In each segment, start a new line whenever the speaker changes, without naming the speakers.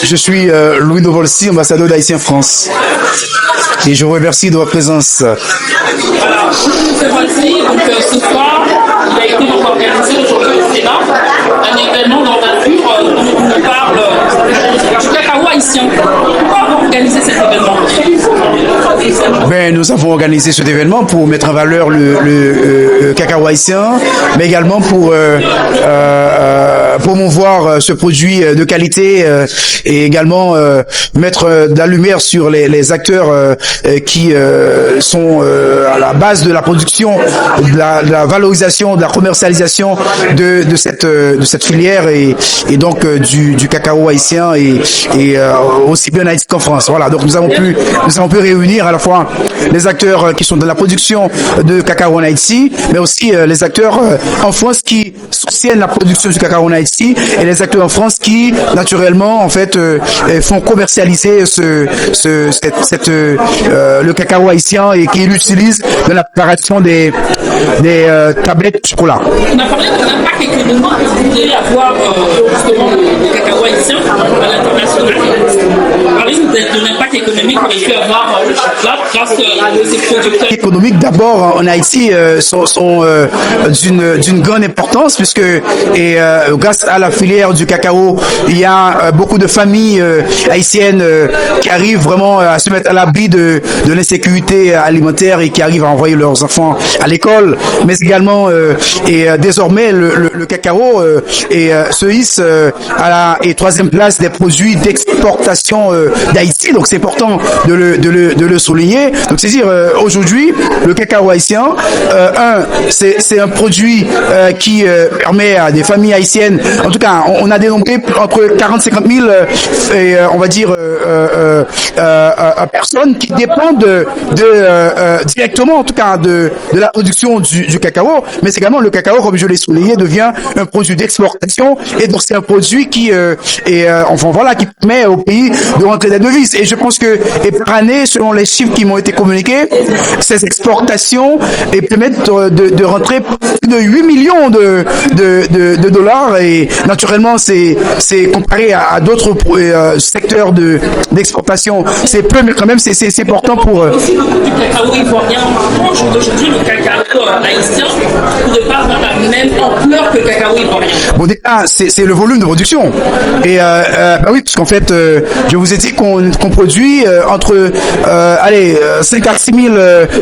Je suis Louis Novolsi, ambassadeur d'Haïti en France. Et je vous remercie de votre présence.
Ce soir, il a été organisé aujourd'hui au Sénat un événement d'envergure dont on parle du cacao haïtien. Pourquoi avoir organisé cet événement?
Nous avons organisé cet événement pour mettre en valeur le cacao haïtien, mais également pour promouvoir ce produit de qualité et également mettre de la lumière sur les acteurs qui sont à la base de la production, de la valorisation, de la commercialisation de cette filière et donc du cacao haïtien et aussi bien en Haïti qu'en France. Voilà, donc nous avons pu réunir à la fois les acteurs qui sont dans la production de cacao en Haïti, mais aussi les acteurs en France qui soutiennent la production du cacao en Haïti et les acteurs en France qui, naturellement, en fait, font commercialiser le cacao haïtien et qui l'utilisent dans la préparation des tablettes de chocolat.
On a parlé de l'impact économique que vous voulez avoir justement le cacao haïtien à l'international. Parlez-nous de l'impact économique qu'on peut avoir là grâce à ces producteurs.
Économiques d'abord en Haïti sont d'une grande importance puisque grâce à la filière du cacao, il y a beaucoup de familles haïtiennes qui arrivent vraiment à se mettre à l'abri de l'insécurité alimentaire et qui arrivent à envoyer leurs enfants à l'école, mais également désormais le cacao se hisse à la troisième place des produits d'exportation d'Haïti, donc c'est important de le souligner. Donc c'est dire aujourd'hui le cacao haïtien, c'est un produit qui permet à des familles haïtiennes, en tout cas on a dénombré entre 40-50 000 on va dire personnes qui dépendent directement en tout cas de la production du cacao, mais c'est également le cacao, comme je l'ai souligné, devient un produit d'exportation et donc c'est un produit qui qui permet au pays de rentrer des devises. Et je pense que par année, selon les chiffres qui m'ont été communiqués, ces exportations permettent de rentrer plus de 8 millions de dollars et naturellement c'est comparé à d'autres secteurs d'exportation, c'est peu, mais quand même c'est important pour
aussi le coût du cacao ivoirien au jour d'aujourd'hui, le cacao haïtien ne pourrait pas avoir la même ampleur que le cacao ivoirien.
Bon, déjà, c'est le volume de production. Et oui, parce qu'en fait, je vous ai dit qu'on produit entre 5 à 6 000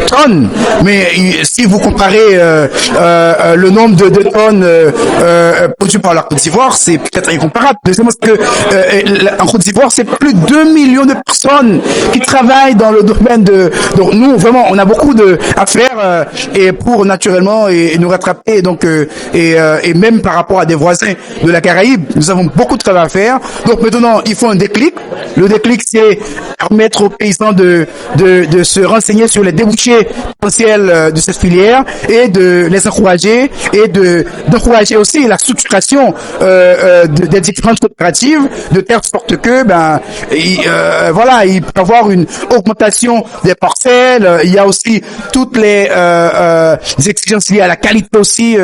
tonnes. Mais si vous comparez le nombre de tonnes produites par la Côte d'Ivoire, c'est peut-être incomparable. Deuxièmement, parce que en Côte d'Ivoire, c'est plus de 2 millions de personnes qui travaillent dans le domaine de... Donc nous, vraiment, on a beaucoup à faire et pour naturellement nous rattraper. Donc, et même par rapport à des voisins de la Caraïbe, nous avons beaucoup de travail à faire. Donc maintenant, il faut un déclic. Le déclic, c'est permettre aux paysans de se renseigner sur les débouchés potentiels de cette filière et de les encourager et d'encourager aussi la structuration des différentes coopératives de telle sorte que il peut y avoir une augmentation des parcelles. Il y a aussi toutes les exigences liées à la qualité aussi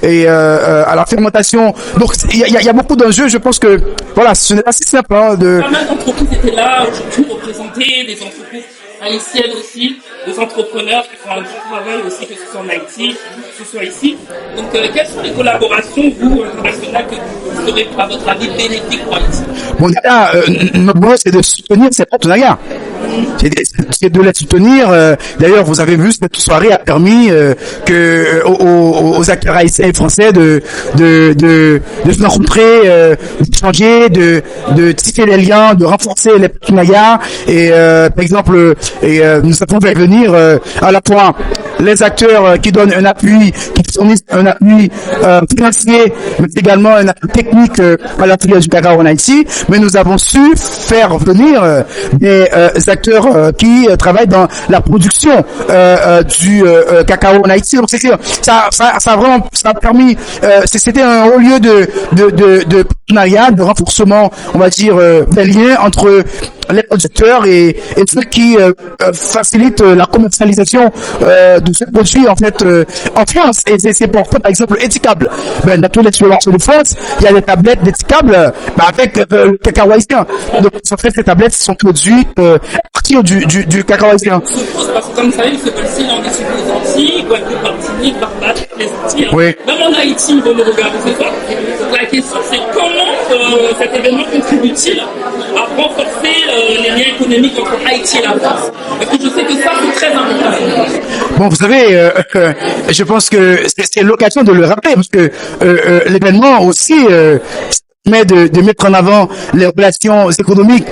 et à la fermentation. Donc il y a beaucoup d'enjeux. Je pense que voilà, ce n'est pas si simple de.
Pas mal d'entreprises étaient là aujourd'hui représentées, des entreprises haïtiennes aussi, des entrepreneurs qui font un bon travail aussi, que ce soit en Haïti, que ce soit ici. Donc quelles sont les collaborations, vous, internationales, que vous serez, à votre avis, bénéfiques pour Haïti?
Bon, déjà, notre boulot, c'est de soutenir ces partenariats. C'est de les soutenir. D'ailleurs, vous avez vu, cette soirée a permis aux acteurs haïtiens et français de se rencontrer, d'échanger, de tisser les liens, de renforcer les partenariats. Et par exemple, nous avons fait venir à la fois les acteurs qui donnent un appui, qui fournissent un appui financier, mais également un appui technique à la filière du cacao en Haïti. Mais nous avons su faire venir des acteurs qui travaillent dans la production du cacao en Haïti. Donc ça a permis, c'était un haut lieu de partenariat, de renforcement, on va dire, des liens entre les producteurs et ceux qui facilitent la commercialisation de ce produit en fait en France. Et c'est pour par exemple étiquable. Ben, dans tous les supermarchés de France, il y a des tablettes d'étiquable avec le cacao haïtien. Donc en fait, ces tablettes sont produites à partir du cacao haïtien.
Parce que comme vous savez, le festival on est sur les Antilles, Guadeloupe, Martinique, Barbade, les Antilles.
Oui.
Même en Haïti, on le regarde ce soir. Donc la question c'est comment cet événement contribue-t-il à renforcer les liens économiques entre Haïti et la France? Parce que je sais que ça c'est très important.
Bon, vous savez, je pense que c'est l'occasion de le rappeler parce que l'événement aussi mais de mettre en avant les relations économiques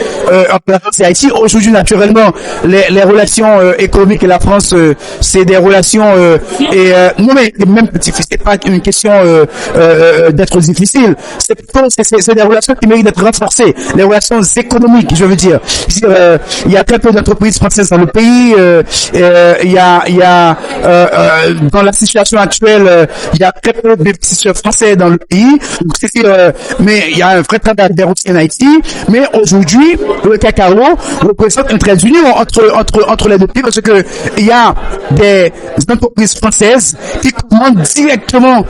entre la France et Haïti. Aujourd'hui, naturellement, les relations économiques et la France, c'est des relations non mais même c'est pas une question d'être difficile. C'est des relations qui méritent d'être renforcées. Les relations économiques, je veux dire. Il y a très peu d'entreprises françaises dans le pays. Il y a dans la situation actuelle, il y a très peu d'investisseurs français dans le pays. Donc, mais il y a un vrai travail aussi en Haïti, mais aujourd'hui, le cacao représente un trait d'union entre les deux pays parce que il y a des entreprises françaises qui commandent directement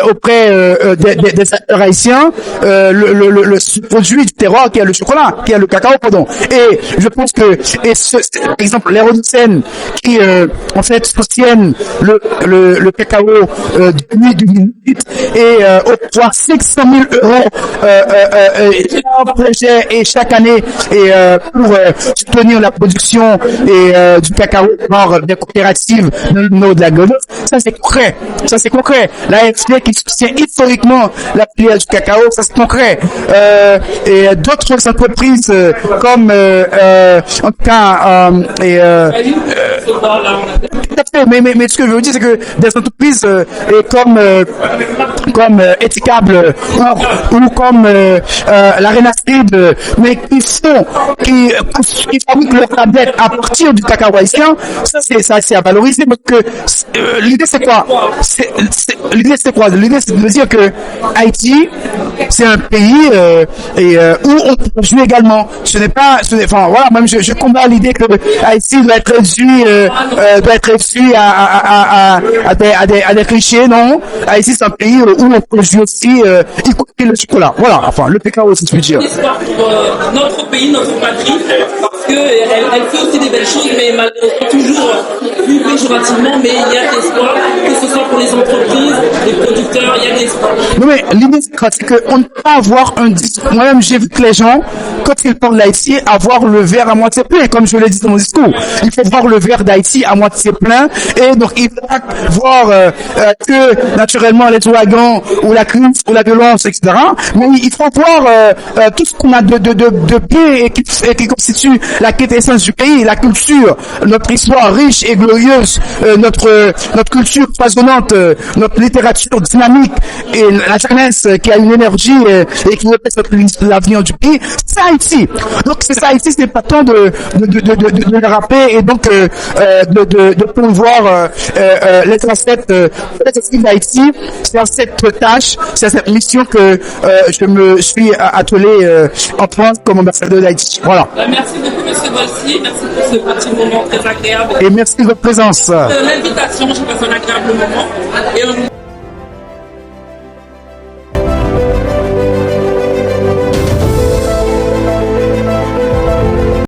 auprès des acteurs haïtiens le produit du terroir qui est le chocolat, qui est le cacao, pardon. Et je pense que, par exemple, les Rodicènes qui en fait soutiennent le cacao depuis 2008 et octroient 500 000 € un projet et chaque année pour soutenir la production du cacao par des coopératives dans le nord de la Guadeloupe. Ça c'est concret. La FD qui soutient historiquement la filière du cacao, ça c'est concret. Et d'autres entreprises comme en tout cas tout à fait, mais ce que je veux dire c'est que des entreprises comme Étiquable ou comme l'Arena Street, mais qui fabriquent leurs tablettes à partir du cacao haïtien, ça c'est à valoriser parce que l'idée c'est quoi? L'idée c'est de dire que Haïti c'est un pays où on produit également. Enfin voilà, même je combats l'idée que Haïti doit être réduit à des clichés. Non, Haïti c'est un pays où on produit aussi y compris le chocolat. Voilà, enfin le cacao si je puis dire.
L'histoire pour notre pays, notre patrie, parce qu'elle fait aussi des belles choses, mais malheureusement toujours plus péjorativement, mais il y a de l'espoir, que ce soit pour les entreprises, les producteurs, il y a de l'espoir.
Non mais l'idée c'est qu'on ne peut pas avoir un discours. Moi-même j'ai vu que les gens, quand ils parlent d'Haïti, avoir le verre à moitié plein, comme je l'ai dit dans mon discours. Il faut voir le verre d'Haïti à moitié plein, et donc il faut pas voir que naturellement les ouragans ou la crise ou la violence, etc. Mais il faut voir tout ce qu'on a de bien et qui constitue la quintessence du pays, la culture, notre histoire riche et glorieuse, notre culture foisonnante, notre littérature dynamique et la jeunesse qui a une énergie et qui représente l'avenir du pays. C'est Haïti. Donc c'est ça Haïti, c'est pas temps de le rapper et donc de promouvoir les facettes d'Haïti. C'est cette tâche, c'est cette mission que je me suis attelé en France comme ambassadeur d'Haïti. Voilà.
Merci beaucoup, M. Bossy. Merci pour ce petit moment très agréable.
Et merci de votre présence.
L'invitation, j'ai passé un agréable moment. Et